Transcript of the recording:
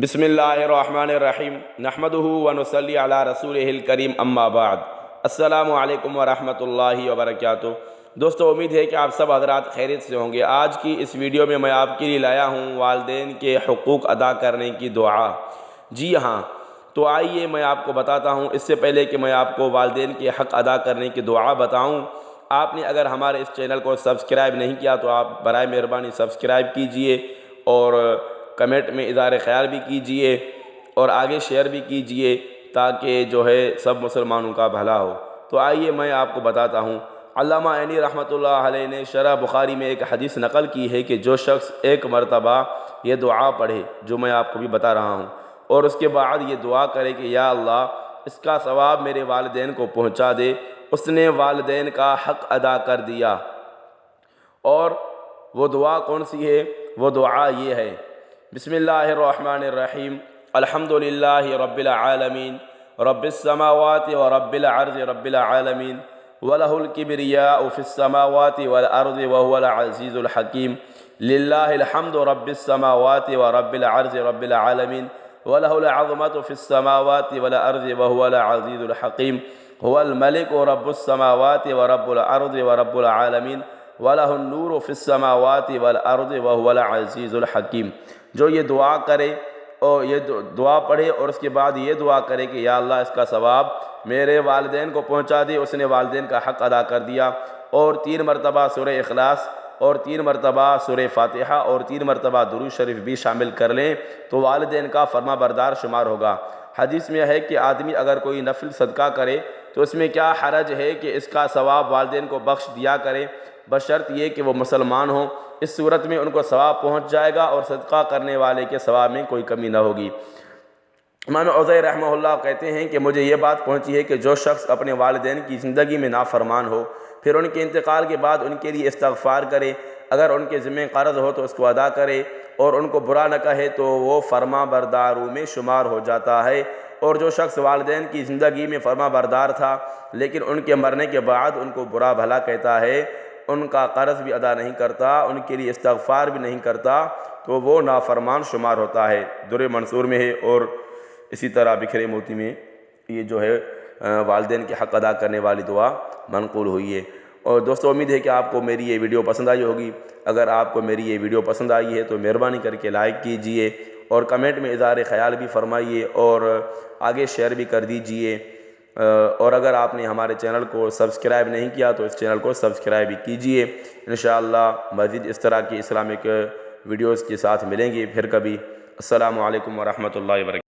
بسم اللہ الرحمن الرحیم نحمدہ ونصلی علی رسولہ الکریم اما بعد السلام علیکم ورحمۃ اللہ وبرکاتہ۔ دوستو، امید ہے کہ آپ سب حضرات خیریت سے ہوں گے۔ آج کی اس ویڈیو میں میں آپ کے لیے لایا ہوں والدین کے حقوق ادا کرنے کی دعا۔ جی ہاں، تو آئیے میں آپ کو بتاتا ہوں۔ اس سے پہلے کہ میں آپ کو والدین کے حق ادا کرنے کی دعا بتاؤں، آپ نے اگر ہمارے اس چینل کو سبسکرائب نہیں کیا تو آپ برائے مہربانی سبسکرائب کیجئے اور کمنٹ میں اظہار خیال بھی کیجئے اور آگے شیئر بھی کیجئے تاکہ جو ہے سب مسلمانوں کا بھلا ہو۔ تو آئیے میں آپ کو بتاتا ہوں۔ علامہ عینی رحمۃ اللہ علیہ نے شرح بخاری میں ایک حدیث نقل کی ہے کہ جو شخص ایک مرتبہ یہ دعا پڑھے جو میں آپ کو بھی بتا رہا ہوں، اور اس کے بعد یہ دعا کرے کہ یا اللہ اس کا ثواب میرے والدین کو پہنچا دے، اس نے والدین کا حق ادا کر دیا۔ اور وہ دعا کون سی ہے؟ وہ دعا یہ ہے: بسم اللہ الرحمن الرحیم، الحمدللہ رب العالمین، رب السماوات ورب العرض رب العالمین، وَلَهُ الْكِبْرِيَاءُ فِي السَّمَاوَاتِ وَالْأَرْضِ وَهُوَ الْعَزِيزُ الْحَكِيمُ، لِلَّهِ الْحَمْدُ رَبِّ السَّمَاوَاتِ وَرَبِّ الْعَرْضِ رَبِّ الْعَالَمِينَ، وَلَهُ الْعَظْمَةُ فِي السَّمَاوَاتِ وَالْأَرْضِ وَهُوَ الْعَزِيزُ الْحَكِيمُ، هُوَ الْمَلِكُ رَبُّ السَّمَاوَاتِ وَرَبُّ الْأَرْضِ وَرَبُّ الْعَالَمِينَ، وَلَهُ النُّورُ فِي السَّمَاوَاتِ وَالْأَرْضِ وَهُوَ الْعَزِيزُ الْحَكِيمُ۔ جو یہ دعا کرے اور یہ دعا پڑھے اور اس کے بعد یہ دعا کرے کہ یا اللہ اس کا ثواب میرے والدین کو پہنچا دے، اس نے والدین کا حق ادا کر دیا، اور 3 مرتبہ سورہ اخلاص اور 3 مرتبہ سورہ فاتحہ اور 3 مرتبہ درود شریف بھی شامل کر لیں تو والدین کا فرما بردار شمار ہوگا۔ حدیث میں ہے کہ آدمی اگر کوئی نفل صدقہ کرے تو اس میں کیا حرج ہے کہ اس کا ثواب والدین کو بخش دیا کرے، بشرط یہ کہ وہ مسلمان ہوں۔ اس صورت میں ان کو ثواب پہنچ جائے گا اور صدقہ کرنے والے کے ثواب میں کوئی کمی نہ ہوگی۔ امام عزیر رحمہ اللہ کہتے ہیں کہ مجھے یہ بات پہنچی ہے کہ جو شخص اپنے والدین کی زندگی میں نافرمان ہو، پھر ان کے انتقال کے بعد ان کے لیے استغفار کرے، اگر ان کے ذمہ قرض ہو تو اس کو ادا کرے اور ان کو برا نہ کہے تو وہ فرما برداروں میں شمار ہو جاتا ہے۔ اور جو شخص والدین کی زندگی میں فرما بردار تھا لیکن ان کے مرنے کے بعد ان کو برا بھلا کہتا ہے، ان کا قرض بھی ادا نہیں کرتا، ان کے لیے استغفار بھی نہیں کرتا، تو وہ نافرمان شمار ہوتا ہے۔ در منصور میں ہے اور اسی طرح بکھرے موتی میں یہ جو ہے والدین کے حق ادا کرنے والی دعا منقول ہوئی ہے۔ اور دوستو، امید ہے کہ آپ کو میری یہ ویڈیو پسند آئی ہوگی۔ اگر آپ کو میری یہ ویڈیو پسند آئی ہے تو مہربانی کر کے لائک کیجئے اور کمنٹ میں اظہار خیال بھی فرمائیے اور آگے شیئر بھی کر دیجئے، اور اگر آپ نے ہمارے چینل کو سبسکرائب نہیں کیا تو اس چینل کو سبسکرائب بھی کیجئے۔ انشاءاللہ مزید اس طرح کی اسلامک ویڈیوز کے ساتھ ملیں گے پھر کبھی۔ السلام علیکم ورحمۃ اللہ وبرکاتہ۔